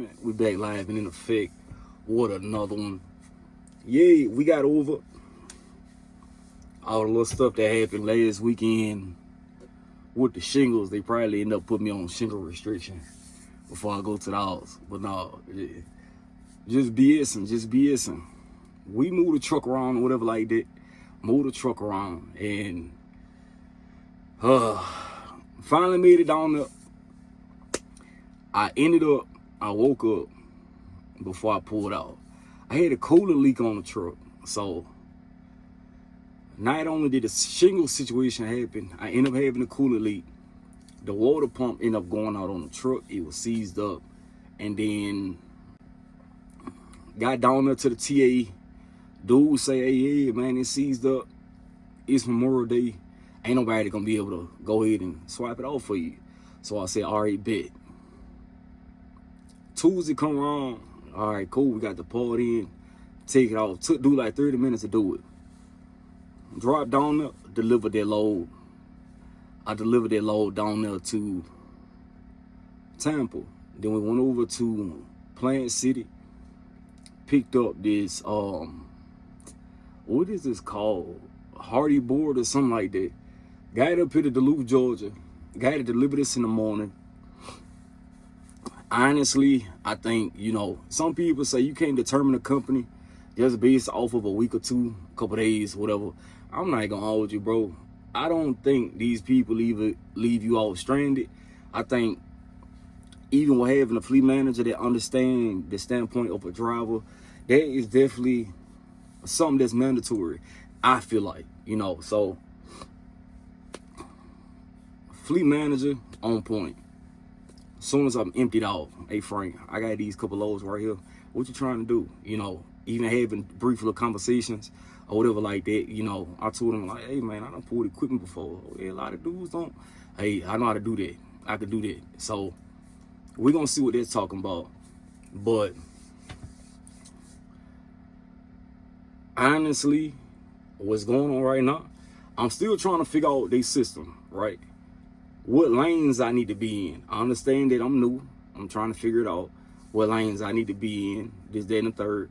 equipment. We back live and in effect. What another one. Yeah, we got over all the little stuff that happened last weekend with the shingles. They probably end up putting me on shingle restriction before I go to the house. But no, just BSing. We move the truck around or whatever like that. Move the truck around and finally made it down there. I woke up before I pulled out. I had a cooler leak on the truck. So not only did the shingle situation happen, I ended up having a cooler leak. The water pump ended up going out on the truck. It was seized up. And then got down there to the TA. Dude say, hey, man, it's seized up. It's Memorial Day. Ain't nobody gonna be able to go ahead and swipe it off for you. So I said, all right, bet. Tuesday come around. All right, cool. We got the part in. Take it off. Do like 30 minutes to do it. Drop down there, delivered that load. I delivered that load down there to Tampa. Then we went over to Plant City. Picked up this, what is this called? Hardy board or something like that. Got it up here to Duluth, Georgia. Got it delivered this in the morning. Honestly, I think, some people say you can't determine a company just based off of a week or two, a couple days, whatever. I'm not gonna hold you, bro. I don't think these people leave you all stranded. I think even with having a fleet manager that understands the standpoint of a driver, that is definitely something that's mandatory. I feel like, so fleet manager on point. As soon as I'm emptied out, hey Frank, I got these couple loads right here. What you trying to do? Even having brief little conversations or whatever like that, I told him like, hey man, I done pulled equipment before. Yeah, a lot of dudes don't. Hey, I know how to do that. I could do that. So we're gonna see what they're talking about. But honestly, what's going on right now, I'm still trying to figure out their system, right? What lanes I need to be in. I understand that I'm new. I'm trying to figure it out. What lanes I need to be in. This, that, and the third.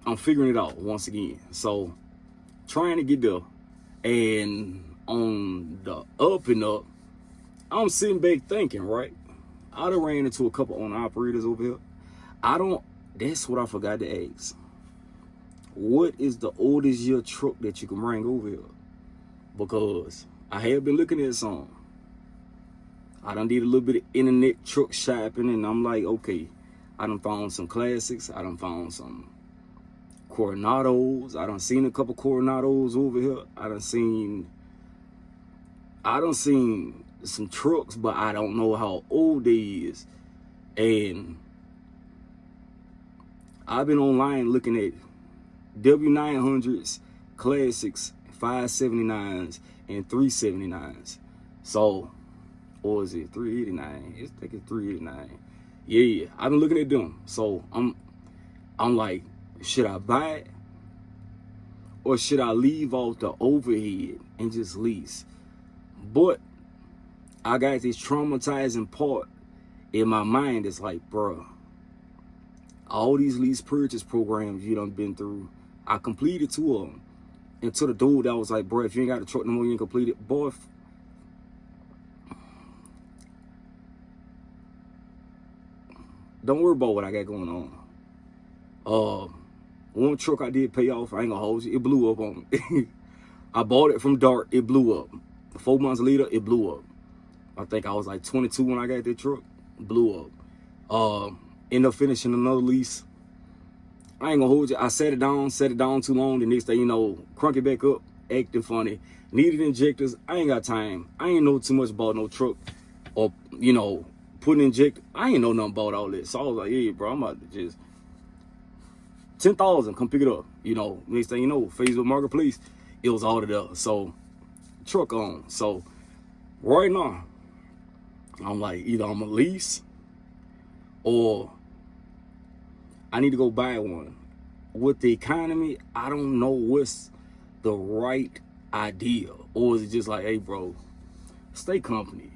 I'm figuring it out once again. So, trying to get there. And on the up and up, I'm sitting back thinking, right? I done ran into a couple owner-operators over here. That's what I forgot to ask. What is the oldest year truck that you can bring over here? Because I have been looking at some. I done did a little bit of internet truck shopping, and I'm like, okay, I done found some classics. I done found some Coronados. I done seen a couple Coronados over here. I done seen some trucks, but I don't know how old they is. And I've been online looking at W900s, classics, 579s, and 379s. So, or is it 389? I think it's 389. Yeah, I've been looking at them. So I'm like, should I buy it? Or should I leave off the overhead and just lease? But I got this traumatizing part in my mind. It's like, bruh, all these lease purchase programs you done been through, I completed 2 of them. And to the dude that was like, bro, if you ain't got a truck no more, you ain't complete it. Boy, don't worry about what I got going on. One truck I did pay off, I ain't gonna hold you, it blew up on me. I bought it from Dart, it blew up. 4 months later, it blew up. I think I was like 22 when I got that truck, blew up. Ended up finishing another lease. I ain't gonna hold you. I set it down too long. The next day, crunk it back up, acting funny. Needed injectors. I ain't got time. I ain't know too much about no truck or, putting injector. I ain't know nothing about all this. So I was like, yeah, bro, I'm about to just 10,000, come pick it up. Next thing you know, Facebook Marketplace, it was all there. So, truck on. So, right now, I'm like, either I'm gonna lease or I need to go buy one. With the economy, I don't know what's the right idea. Or is it just like, hey, bro, stay company.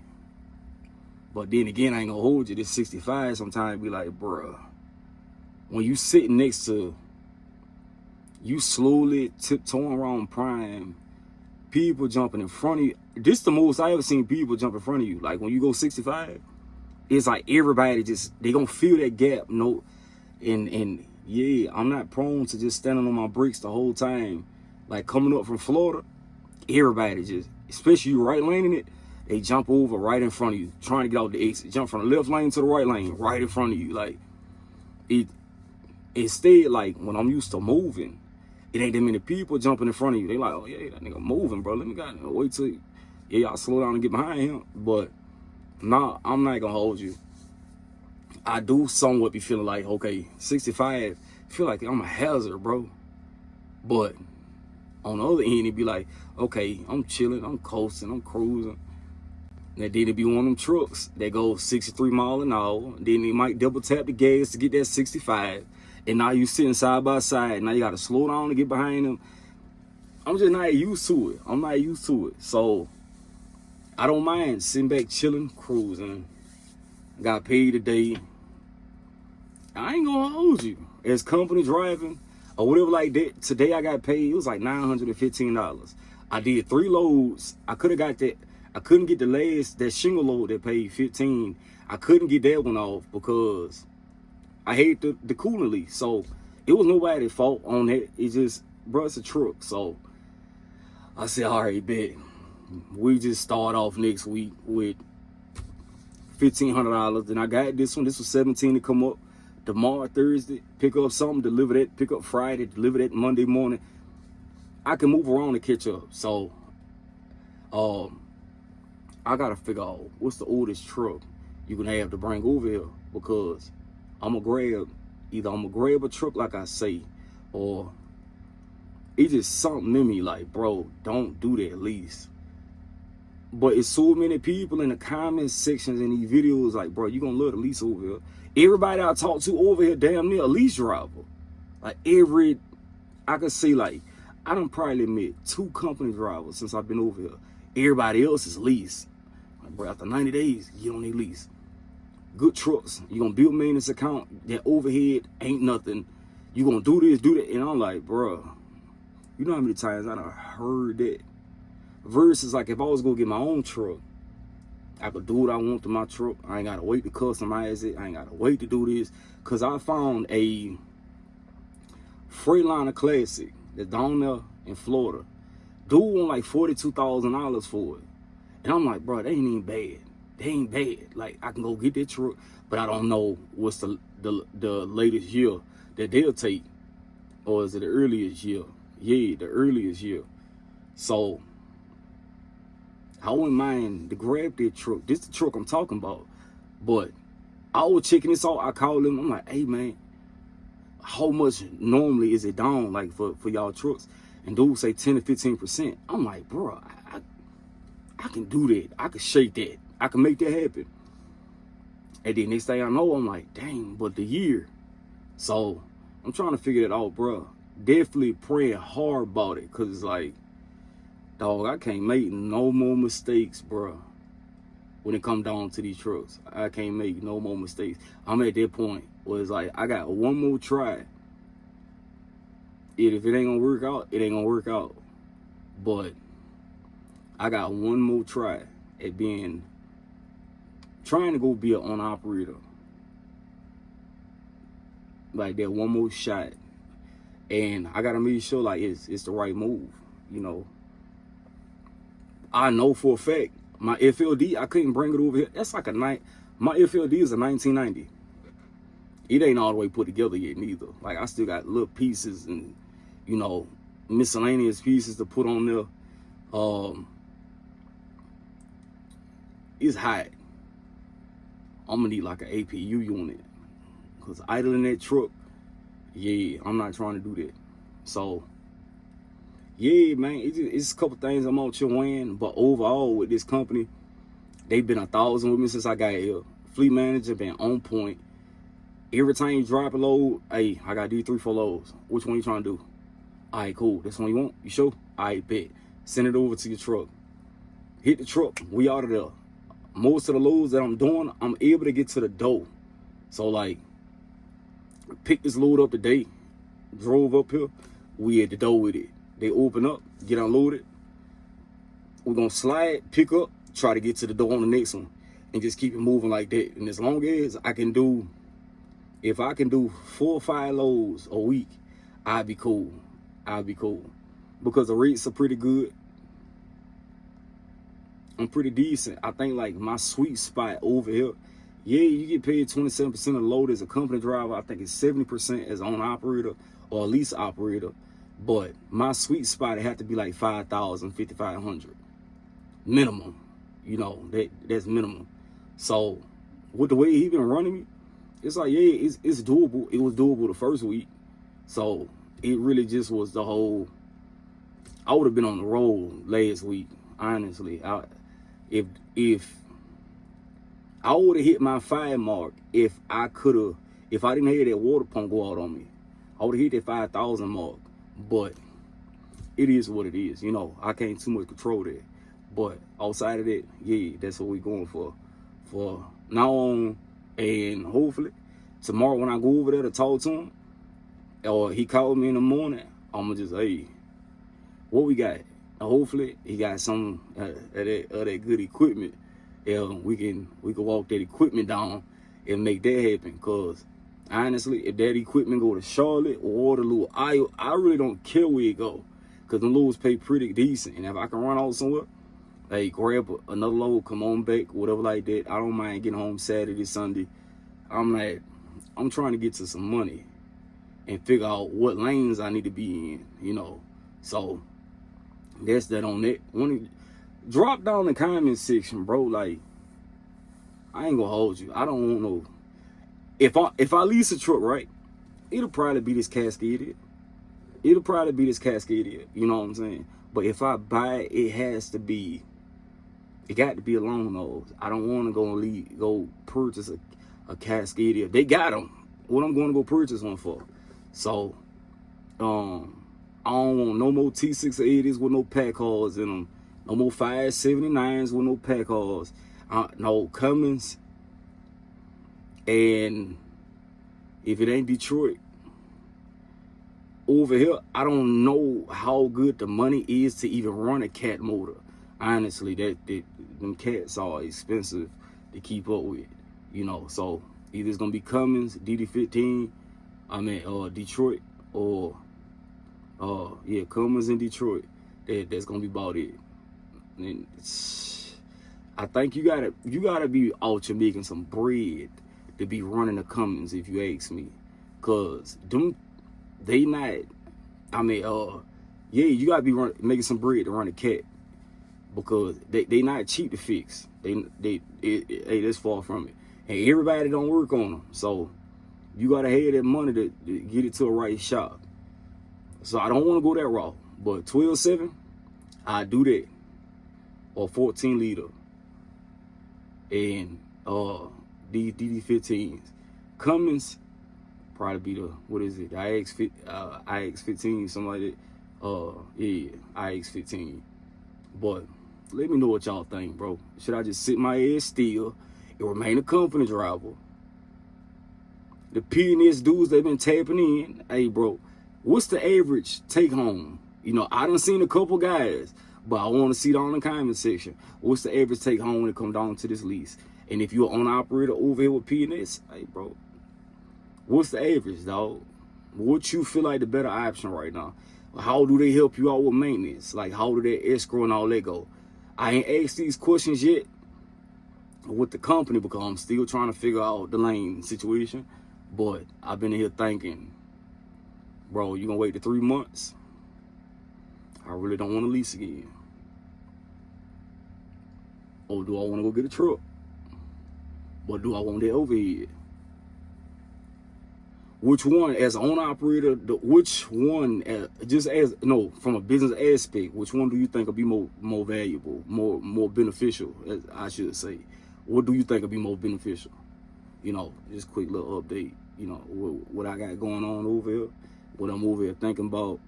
But then again, I ain't gonna hold you. This 65 sometimes be like, bruh, when you sitting next to, you slowly tiptoeing around prime, people jumping in front of you. This the most I ever seen people jump in front of you. Like when you go 65, it's like everybody just, they gonna feel that gap. No, and yeah, I'm not prone to just standing on my brakes the whole time. Like coming up from Florida, everybody just, especially you right laning it, they jump over right in front of you, trying to get out the exit. Jump from the left lane to the right lane, right in front of you. Like it. Instead, like when I'm used to moving, it ain't that many people jumping in front of you. They like, oh yeah, that nigga moving, bro. Let me wait till, yeah, y'all slow down and get behind him. But nah, I'm not gonna hold you. I do somewhat be feeling like, okay, 65, feel like I'm a hazard, bro. But on the other end, it be like, okay, I'm chilling, I'm coasting, I'm cruising. And then it be one of them trucks that goes 63 miles an hour. Then they might double tap the gas to get that 65. And now you sitting side by side. Now you got to slow down to get behind them. I'm just not used to it. I'm not used to it. So I don't mind sitting back, chilling, cruising. Got paid today. I ain't gonna hold you. As company driving or whatever like that, today I got paid. It was like $915. I did 3 loads. I could have got that. I couldn't get the last, that shingle load that paid $15. I couldn't get that one off because I hate the coolant leak. So it was nobody's fault on that. It's just, bro, it's a truck. So I said, all right, bet. We just start off next week with $1,500. Then I got this one. This was $17 to come up. Tomorrow, Thursday, pick up something, deliver that. Pick up Friday, deliver that Monday morning. I can move around and catch up. So I gotta figure out what's the oldest truck you can have to bring over here, because I'm gonna grab a truck like I say, or it's just something in me like, bro, don't do that lease. But it's so many people in the comment sections in these videos like, bro, you gonna love the lease over here. Everybody I talk to over here damn near a lease driver. Like I could say like, I done probably met 2 company drivers since I've been over here. Everybody else is lease. Like, bro, after 90 days, you don't need lease. Good trucks. You gonna build maintenance account. That overhead ain't nothing. You gonna do this, do that. And I'm like, bro, you know how many times I done heard that? Versus like if I was gonna get my own truck, I could do what I want to my truck. I ain't gotta wait to customize it. I ain't gotta wait to do this. Cause I found a Freightliner Classic that's down there in Florida. Dude want like $42,000 for it. And I'm like, bro, they ain't even bad. They ain't bad. Like, I can go get that truck, but I don't know what's the latest year that they'll take. Or is it the earliest year? Yeah, the earliest year. So I wouldn't mind to grab that truck. This is the truck I'm talking about. But I was checking this out. I called him. I'm like, hey, man, how much normally is it down like for y'all trucks? And dude say 10 to 15%. I'm like, bro, I can do that. I can shake that. I can make that happen. And then next thing I know, I'm like, dang, but the year. So I'm trying to figure that out, bro. Definitely praying hard about it. Cause it's like, dog, I can't make no more mistakes, bro. When it come down to these trucks, I can't make no more mistakes. I'm at that point where it's like, I got one more try. If it ain't gonna work out, it ain't gonna work out. But I got one more try at trying to go be an owner operator. Like that one more shot. And I gotta make sure like it's the right move, you know. I know for a fact my FLD, I couldn't bring it over here. That's like my FLD is a 1990. It ain't all the way put together yet neither. Like I still got little pieces and, you know, miscellaneous pieces to put on there. It's hot. I'm gonna need like an APU unit. Cause idling that truck, yeah, I'm not trying to do that. So yeah, man, it's a couple things I'm out here weighing, but overall with this company, they've been 1,000 with me since I got here. Fleet manager been on point. Every time you drop a load, hey, I got these 3-4 loads. Which one you trying to do? All right, cool. This one you want? You sure? All right, bet. Send it over to your truck. Hit the truck. We out of there. most of the loads that I'm doing, I'm able to get to the door. So like, pick this load up today, drove up here, we at the door with it. They open up, get unloaded. We're gonna slide, pick up, try to get to the door on the next one, and just keep it moving like that. And as long as I can do, if I can do 4 or 5 loads a week, I'd be cool. I'd be cool. Because the rates are pretty good. I'm pretty decent. I think like my sweet spot over here, yeah, you get paid 27% of the load as a company driver. I think it's 70% as owner operator or lease operator. But my sweet spot, it had to be like 5,000, 5,500 minimum. You know, that's minimum. So with the way he been running me, it's like, yeah, it's doable. It was doable the first week. So it really just was the whole, I would have been on the road last week, honestly. If I would have hit my 5 mark, if I didn't have that water pump go out on me, I would have hit that 5,000 mark. But it is what it is. You know, I can't too much control that. But outside of that, yeah, that's what we're going for now on. And hopefully tomorrow when I go over there to talk to him, or he called me in the morning, I'm gonna just, hey, what we got? And hopefully he got some of that good equipment. We can walk that equipment down and make that happen. Cause honestly, if that equipment go to Charlotte or Waterloo, I really don't care where it go. Cause the loads pay pretty decent. And if I can run out somewhere, hey, grab another load, come on back, whatever like that. I don't mind getting home Saturday, Sunday. I'm trying to get to some money and figure out what lanes I need to be in, you know. So that's that on that. Drop down the comment section, bro. Like, I ain't gonna hold you. I don't want no. If I lease a truck, right, it'll probably be this Cascadia. You know what I'm saying? But if I buy it, it got to be a loan nose. I don't want to go purchase a Cascadia. They got them. What I'm going to go purchase one for? So, I don't want no more T680s with no pack holes in them. No more 579s with no pack holes. No Cummins. And if it ain't Detroit, over here, I don't know how good the money is to even run a cat motor. Honestly, them cats are expensive to keep up with, you know. So either it's gonna be Cummins, DD15, Detroit, or Cummins in Detroit. That's gonna be about it. And I think you gotta be out here making some bread to be running the Cummins, if you ask me, cause they not. You gotta be making some bread to run a cat, because they not cheap to fix. That's far from it. And everybody don't work on them, so you gotta have that money to get it to a right shop. So I don't want to go that route, but 12.7, I do that, or 14 liter, and DD15s. Cummins probably be the, what is it, the IX15, something like that. IX15. But let me know what y'all think, bro. Should I just sit my ass still and remain a company driver? The P&S dudes that been tapping in, hey, bro, what's the average take home? You know, I done seen a couple guys, but I want to see it on the comment section. What's the average take home when it come down to this lease? And if you're an owner operator over here with P&S, hey, bro, what's the average, dog? What you feel like the better option right now? How do they help you out with maintenance? Like, how do they escrow and all that go? I ain't asked these questions yet with the company because I'm still trying to figure out the lane situation. But I've been in here thinking, bro, you gonna wait the 3 months? I really don't want to lease again. Or do I want to go get a truck? But do I want that overhead? Which one, as an owner operator, from a business aspect, which one do you think will be more valuable, more beneficial, I should say? What do you think will be more beneficial? You know, just quick little update, you know, what I got going on over here, what I'm over here thinking about.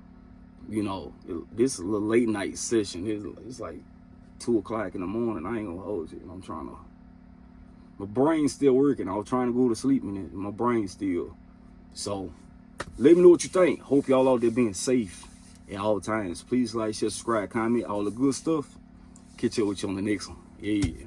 You know, this is a little late night session. It's like 2 o'clock in the morning. I ain't gonna hold you. I'm trying to my brain's still working. I was trying to go to sleep and my brain's still. So let me know what you think. Hope y'all out there being safe at all times. Please like, share, subscribe, comment, all the good stuff. Catch up with you on the next one. Yeah.